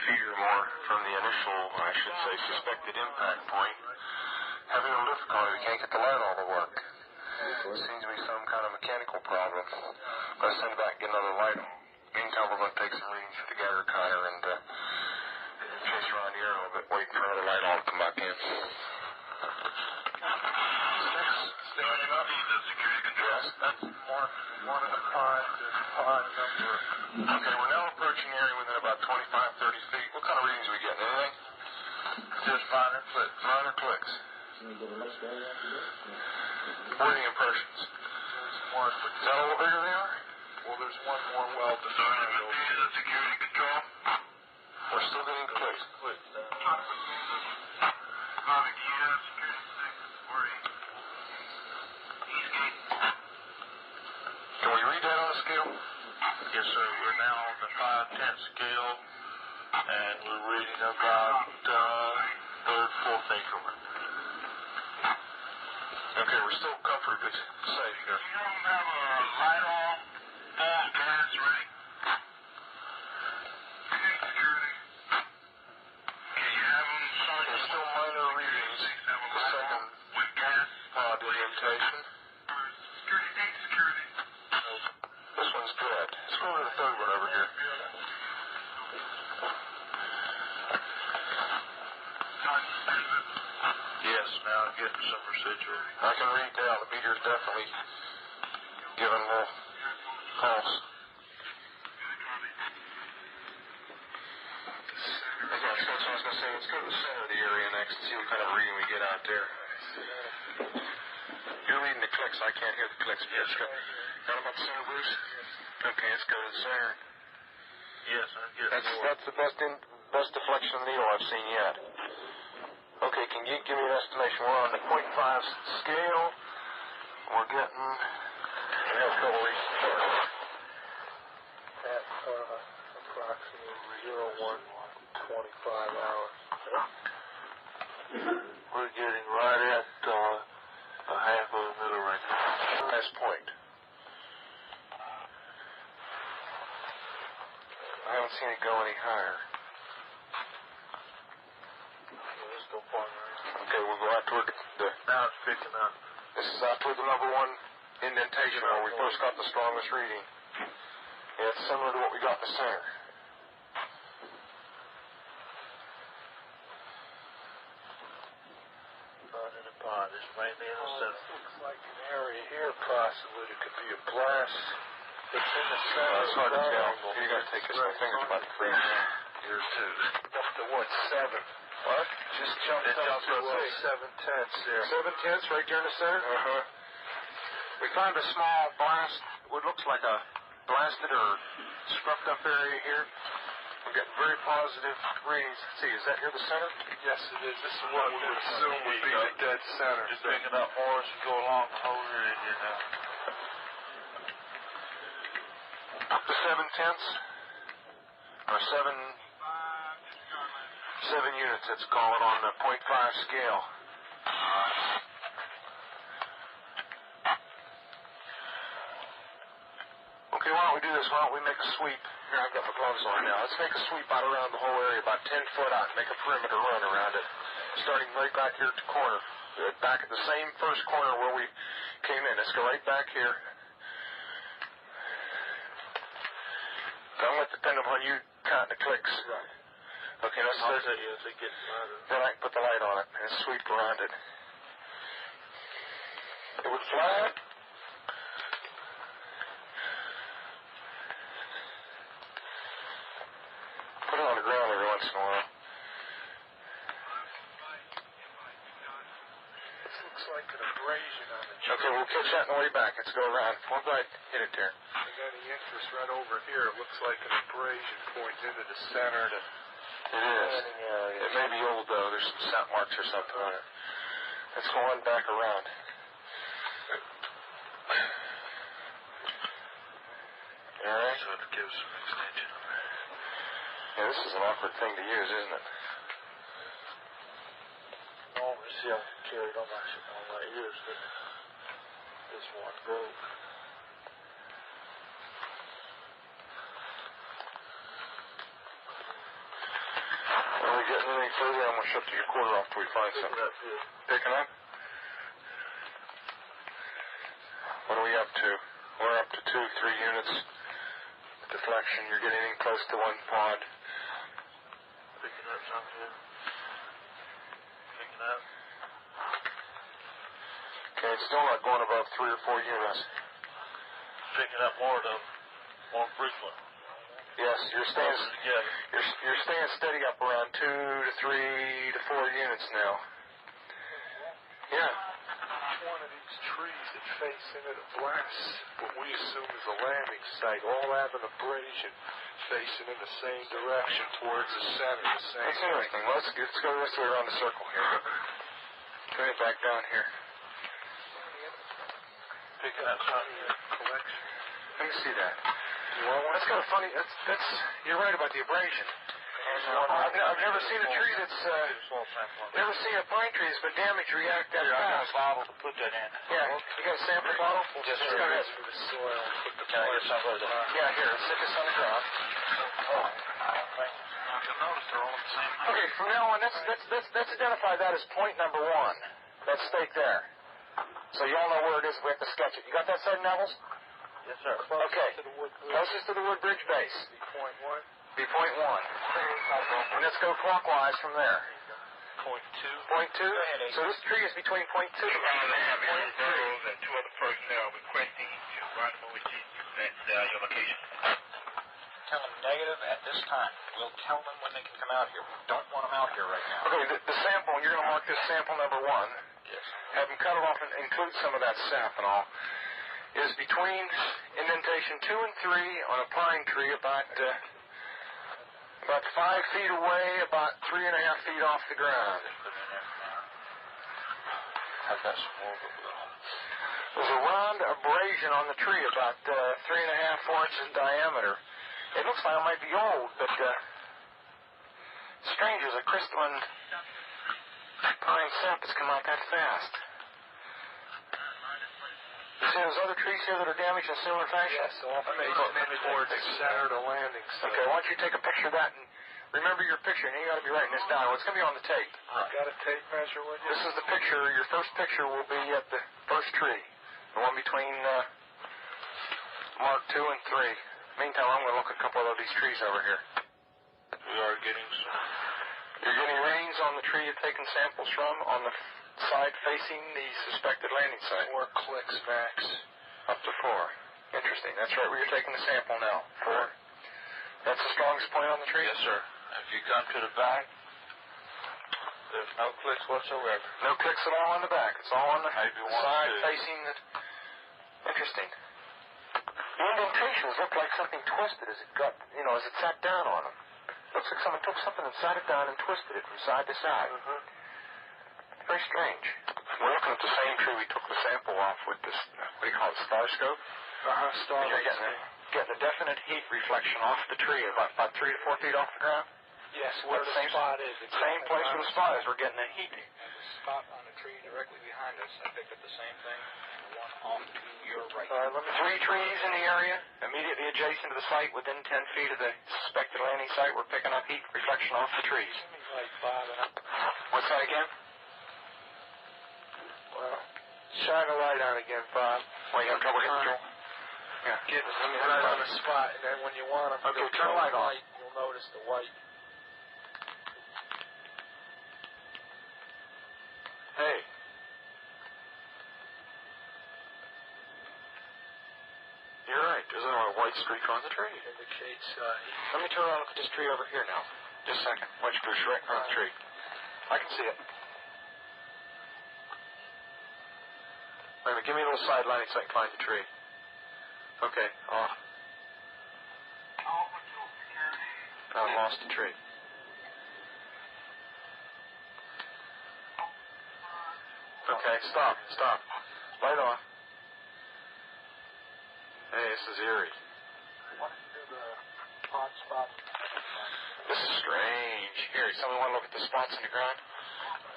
feet or more from the initial, I should say, suspected impact point. Having a lift car, we can't get the light all to work. Seems to be some kind of mechanical problem. I'm going to send it back and get another light. Meantime, we're going to take some readings for the Geiger counter and chase around the air a little bit, waiting for another light all to come back in. Standing up. The security control. Yes. That's one of the pod number. Okay, we're now approaching the area within about 25, 30 feet. What kind of readings are we getting? Anything? Just minor clicks. Minor clicks. What are the impressions? Is that a little bigger they are? Well, there's one more well to the security control. We're still getting clicks. Can we read that on a scale? Yes, sir. We're now on the 5/10 scale, and we're reading about third, fourth increment. Okay, we're still comfortably safe here. You don't have a light on, full gas ready? Security. Can you have them? There's still minor readings. The second with gas pod orientation. Security. This one's good. Let's go to the third one over here. Yes, now I'm getting some residual. I can read down. The meter's definitely giving a little pulse. Okay, so that's what I was going to say. Let's go to the center of the area next and see what kind of reading we get out there. You're reading the clicks. I can't hear the clicks. Yes, go. Got about the center, Bruce? Okay, let's go to the center. Yes, I'm getting that's the best deflection of needle I've seen yet. Okay, can you give me an estimation? We're on the 0.5 scale. We're getting... We have a couple readings. At approximately 01:25 hours. We're getting right at a half of a middle right now. Last point. I haven't seen it go any higher. Okay, we'll go out toward the... Now it's picking up. This is out toward the number one indentation where we first got the strongest reading. Yeah, it's similar to what we got in the center. In the pond. It's mainly in the center. Looks like an area here possibly. It could be a blast. It's in the center. It's hard to tell. You got to take this. My finger's about to freeze. Here's two. Up to what, 7? What? Just jumped up to 7/10 there. 7/10 right there in the center? Uh-huh. We found a small blast, what looks like a blasted or scruffed up area here. We're getting very positive readings. Let's see, is that near the center? Yes, it is. This is what we would assume would be the dead center. Just picking up more as we go along the whole area here now. Up to 7/10 or 7 units, let's call it, on the 0.5 scale. Okay, why don't we do this? Why don't we make a sweep? Here, I've got my gloves on now. Let's make a sweep out around the whole area, about 10 foot out, and make a perimeter run around it, starting right back here at the corner. Back at the same first corner where we came in. Let's go right back here. Don't let it depend upon you counting the clicks. Right. Okay, let's I'll tell you as it gets lighter. Then I can put the light on it and sweep around it. It would flat. Put it on the ground every once in a while. This looks like an abrasion on the chip. Okay, we'll catch that on the way back. Let's go around. We'll go ahead and hit it there. I got any interest right over here. It looks like an abrasion points into the center. It is. It may be old, though. There's some sap marks or something on it. Let's go on back around. All right? So it gives some extension on there. Yeah, this is an awkward thing to use, isn't it? Normally, see, I can carry it on my ears, but this one broke. getting any further, I'm going to shut your quarter off till we find something. Picking up? What are we up to? We're up to 2, 3 units. Deflection, you're getting in close to one pod. Picking up something. Picking up. Okay, it's still not going above 3 or 4 units. Picking up more of them, more frequent. Yes, you're staying steady up around 2 to 3 to 4 units now. Yeah. One of these trees that face into the blast, what we assume is a landing site, all have an abrasion facing in the same direction towards the center. That's interesting. Let's go the rest of the way around the circle here. Bring it back down here. Picking up something in the collection. Let me see that. That's kind of funny. You're right about the abrasion. I've never seen a tree that's never seen a pine tree that's been damaged react that fast. I got a bottle to put that in. Yeah, you got a sample bottle? Yes, sir. For the soil. Can I get some of that? Yeah, here. Sit this on the ground. You'll notice they're all the same. Okay, from now on, let's identify that as point number 1. That stake there. So you all know where it is if we have to sketch it. You got that side, Nevels? Yes, sir. Okay. Closest to the wood bridge base. Point 1. Be point 1. And let's go clockwise from there. Point 2. Point 2? So this tree is between point 2 and point 3. And 2 other personnel requesting to rendezvous with you. That's your location. Tell them negative at this time. We'll tell them when they can come out here. We don't want them out here right now. Okay, the sample, you're going to mark this sample number 1. Yes. Have them cut it off and include some of that sap and all. Is between indentation 2 and 3 on a pine tree about 5 feet away, about 3.5 feet off the ground. I've got some more. There's a round abrasion on the tree about 3.5, 4 inches in diameter. It looks like it might be old, but strange as a crystalline pine sap has come out that fast. You see those other trees here that are damaged in similar fashion? Yes, all facing towards the center of the landing site. Okay, why don't you take a picture of that and remember your picture, and you got to be writing this down. It's going to be on the tape. Got a tape measure with you? This is the picture. Your first picture will be at the first tree, the one between mark 2 and 3. Meantime, I'm going to look at a couple of these trees over here. We are getting some. You're getting rings on the tree you've taken samples from on the side facing the suspected landing site. 4 clicks max. Up to 4. Interesting. That's right where you're taking the sample now. 4. That's the strongest point on the tree? Yes, sir. If you come to the back, there's no clicks whatsoever. No clicks at all on the back. It's all on the Maybe one, side two. facing the... Interesting. The indentations look like something twisted as it got, as it sat down on them. Looks like someone took something and sat it down and twisted it from side to side. Very strange. We're looking at the same tree we took the sample off with this, what do you call it, star scope? You're getting a definite heat reflection off the tree, about 3 to 4 feet off the ground. Yes, where the spot is. Same place where the spot is. We're getting a heat. And the spot on the tree directly behind us, I picked up the same thing. The one off to your right. 3 trees in the area, immediately adjacent to the site, within 10 feet of the suspected landing site. We're picking up heat reflection off the trees. What's that again? Well, shine a light on again, Bob. Well, you have trouble hitting the Yeah. Get them right on the spot, and then when you want them, okay, turn the light on. You'll notice the white. Hey. You're right. There's a white streak on the tree. Indicates Let me turn around and look at this tree over here now. Just a second. White streak right on the tree. I can see it. Wait a minute. Give me a little side lighting so I can find the tree. Okay. Off. I lost the tree. Okay, stop. Light off. Hey, this is eerie. What do the hot spots? This is strange. Here, somebody want to look at the spots in the ground?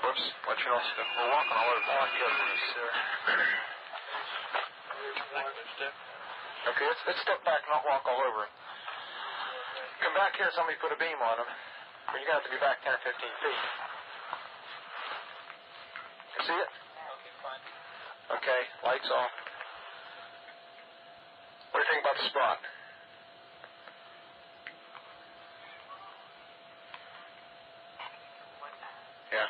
Whoops. Let you know. We're walking all over the place, sir. Okay, let's step back and not walk all over him. Come back here, somebody put a beam on him. Well, you're going to have to be back 10 or 15 feet. You see it? Okay, fine. Okay, lights off. What do you think about the spot? Yeah.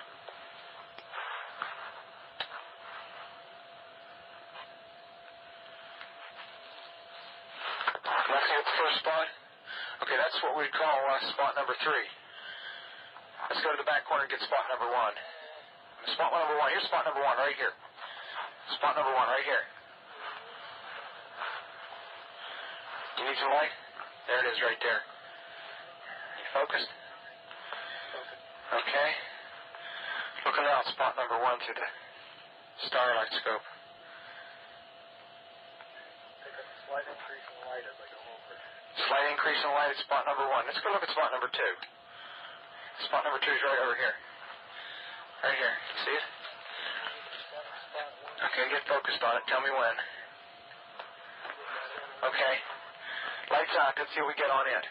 Let's see the first spot. Okay, that's what we call spot number 3. Let's go to the back corner and get spot number 1. Spot number 1. Here's spot number 1 right here. Spot number 1 right here. You need some light? There it is right there. You focused? Okay. Looking out spot number 1 through the starlight scope. Take a slight increase in light as I go over. Slight increase in light at spot number 1. Let's go look at spot number 2. Spot number 2 is right over here. Right here. You see it? Okay, get focused on it. Tell me when. Okay. Lights out. Let's see what we get on it.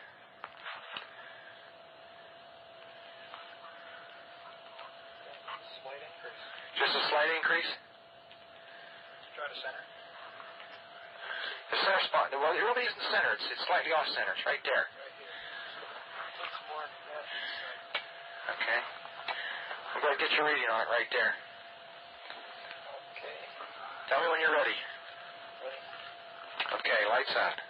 Slight increase. Just a slight increase? Try to center. The center spot. Well, it really isn't center. It's slightly off center. It's right there. Right here. It's more than that. Okay. I'm going to get your reading on it right there. Okay. Tell me when you're ready. Ready. Okay, lights out.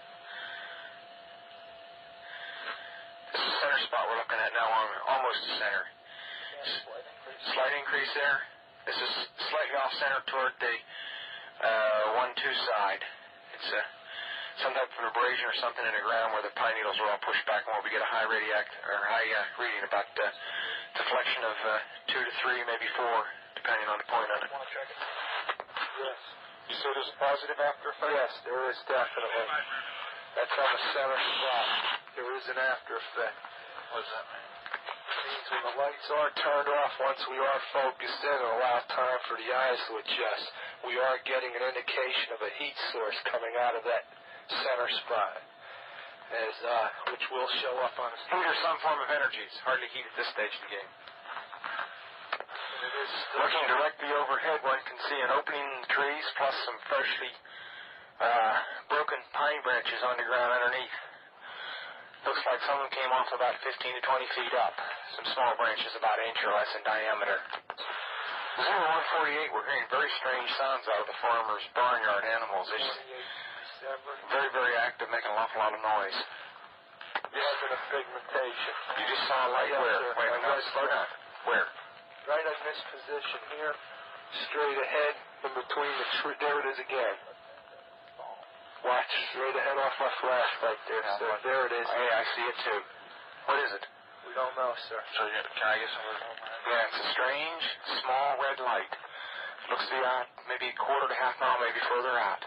This is the center spot we're looking at now, almost the center. Yeah, slight increase. Slight increase there. This is slightly off center toward the 1-2 side. It's some type of abrasion or something in the ground where the pine needles are all pushed back, and where we get a high reading, about deflection of 2 to 3, maybe 4, depending on the point on it. Want to check it? Yes. You say there's a positive after effect? Yes, there is definitely. That's on the center spot. There is an after effect. What does that mean? It means when the lights are turned off, once we are focused in and allow time for the eyes to adjust, we are getting an indication of a heat source coming out of that center spot, which will show up on a Heat or some form of energy. It's hardly heat at this stage of the game. Looking directly overhead, one can see an opening in the trees, plus some freshly broken pine branches on the ground underneath. Looks like some of them came off about 15 to 20 feet up. Some small branches about an inch or less in diameter. 0148, we're hearing very strange sounds out of the farmers' barnyard animals. They're very, very active, making an awful lot of noise. Yes, and a pigmentation. You just saw a light where? Wait, no, slow down. Where? Right in this position here, straight ahead, in between the tree. There it is again. Watch, straight ahead off my flash right there, sir. There it is. Hey, I see it too. What is it? We don't know, sir. So can I get some of it? Yeah, it's a strange, small red light. Looks to be out maybe a quarter to half mile, maybe further out.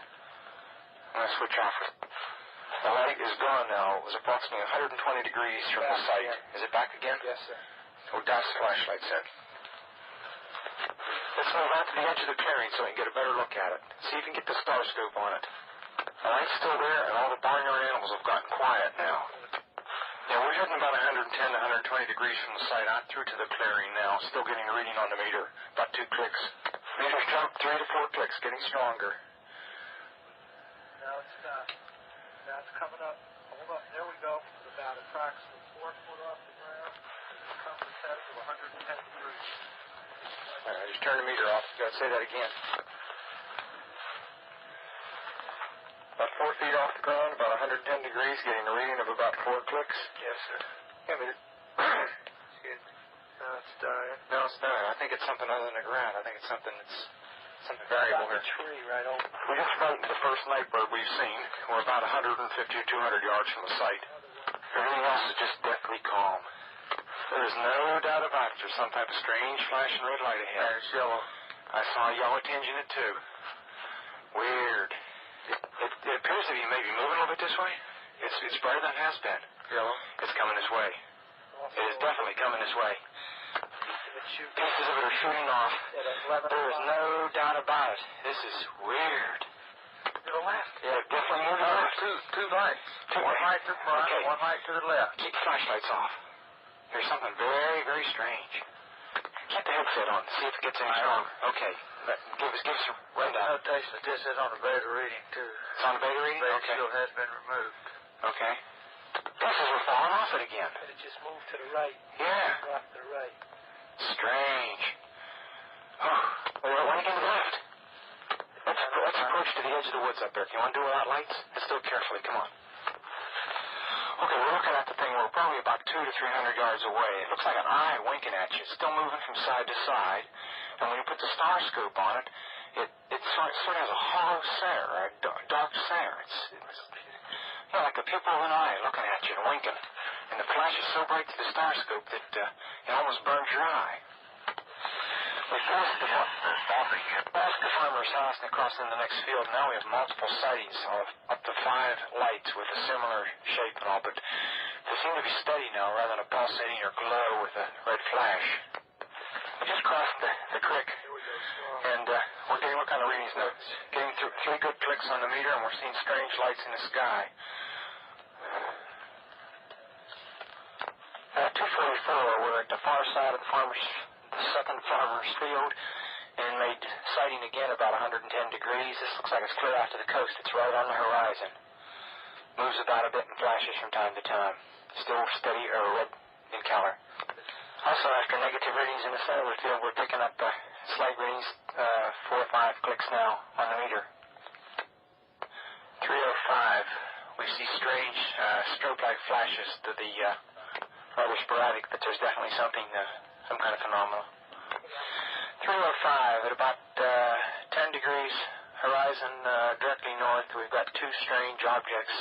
I'm going to switch off. The light is gone now. It was approximately 120 degrees from the site. Is it back again? Yes, sir. Oh, that's the flashlight set. Let's move out to the edge of the clearing so we can get a better look at it. See if you can get the star scope on it. The light's still there, and all the barnyard animals have gotten quiet now. Yeah, we're heading about 110 to 120 degrees from the site out through to the clearing now. Still getting a reading on the meter. About 2 clicks. Meter's jumped 3 to 4 clicks, getting stronger. Now it's stopped. Now it's coming up. Hold up. There we go. It's about approximately 4 foot off the ground. It comes to test of 110 degrees. All right, just turn the meter off. You gotta say that again. About 4 feet off the ground, about 110 degrees, getting a reading of about 4 clicks. Yes, sir. Yeah, but Excuse me. Now it's dying. no, it's not. I think it's something other than the ground. I think it's something variable Got here. the tree right over. We just frightened the first night bird we've seen. We're about 150 or 200 yards from the site. Everything else is just deathly calm. There is no doubt about it. There's some type of strange flashing red light ahead. There's yellow. I saw a yellow tinge in it too. Weird. It appears to be maybe moving a little bit this way. It's brighter than it has been. Yellow. It's coming this way. It is definitely coming this way. Pieces of it are shooting off. There is no doubt about it. This is weird. To the left. Yeah, definitely moving left. Two lights. One light to the front, okay. One light to the left. Keep the flashlights off. There's something very, very strange. Get the headset on. See if it gets any stronger. Okay. Give us a rundown. Notation that this is on a beta reading, too. It's on a beta reading? Beta Okay. shield has been removed. Okay. This is we're falling off it again. It just moved to the right. Yeah. Off to the right. Strange. Oh, why don't you go to the left? Let's approach to the edge of the woods up there. Can you want to do it without lights? Let's do it carefully. Come on. Okay, we're looking at the thing. We're probably about 200 to 300 yards away. It looks like an eye winking at you. It's still moving from side to side. And when you put the star scope on it, it sort of has a hollow center, or a dark center. It's like the pupil of an eye looking at you and winking. And the flash is so bright to the star scope that it almost burns your eye. We passed the farmer's house and across in the next field. Now we have multiple sightings of up to 5 lights with a similar shape and all, but they seem to be steady now rather than a pulsating or glow with a red flash. We just crossed the creek, and we're getting what kind of readings now? Getting through 3 good clicks on the meter, and we're seeing strange lights in the sky. 244, we're at the far side of the second farmer's field, and made sighting again about 110 degrees. This looks like it's clear out to the coast. It's right on the horizon. Moves about a bit and flashes from time to time. Still steady or red in color. Also, after negative readings in the center of the field, we're picking up slight readings, 4 or 5 clicks now on the meter. 305, we see strange strobe-like flashes to the rather sporadic, but there's definitely something, some kind of phenomenon. 305, at about 10 degrees horizon directly north, we've got 2 strange objects,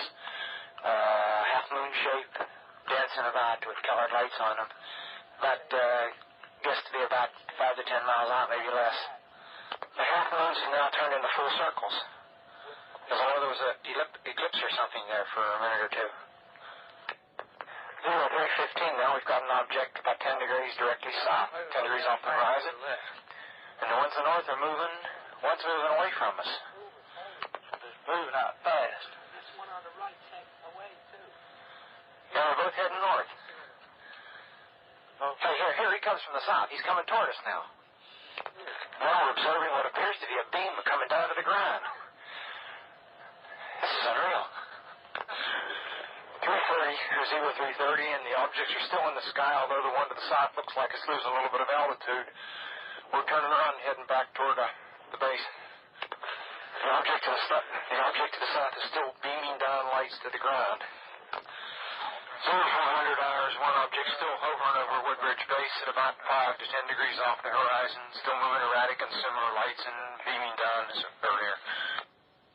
half-moon shape, dancing about with colored lights on them. About, guessed to be about 5 to 10 miles out, maybe less. The half-moons have now turned into full circles. As though there was an eclipse or something there for a minute or two. 0315, now we've got an object about 10 degrees directly south, 10 degrees off the horizon. And the ones to the north are moving, one's moving away from us. It's moving out fast. This one on the right takes away, too. Yeah, we're both heading north. Okay. Hey, here he comes from the south. He's coming toward us now. Now we're observing what appears to be a beam coming down to the ground. This is unreal. 330, 0330, and the objects are still in the sky, although the one to the south looks like it's losing a little bit of altitude. We're turning around and heading back toward the base. The object to the south is still beaming down lights to the ground. 0400 hours, one object still hovering over Woodbridge Base at about 5 to 10 degrees off the horizon, still moving erratic and similar lights and beaming down as earlier.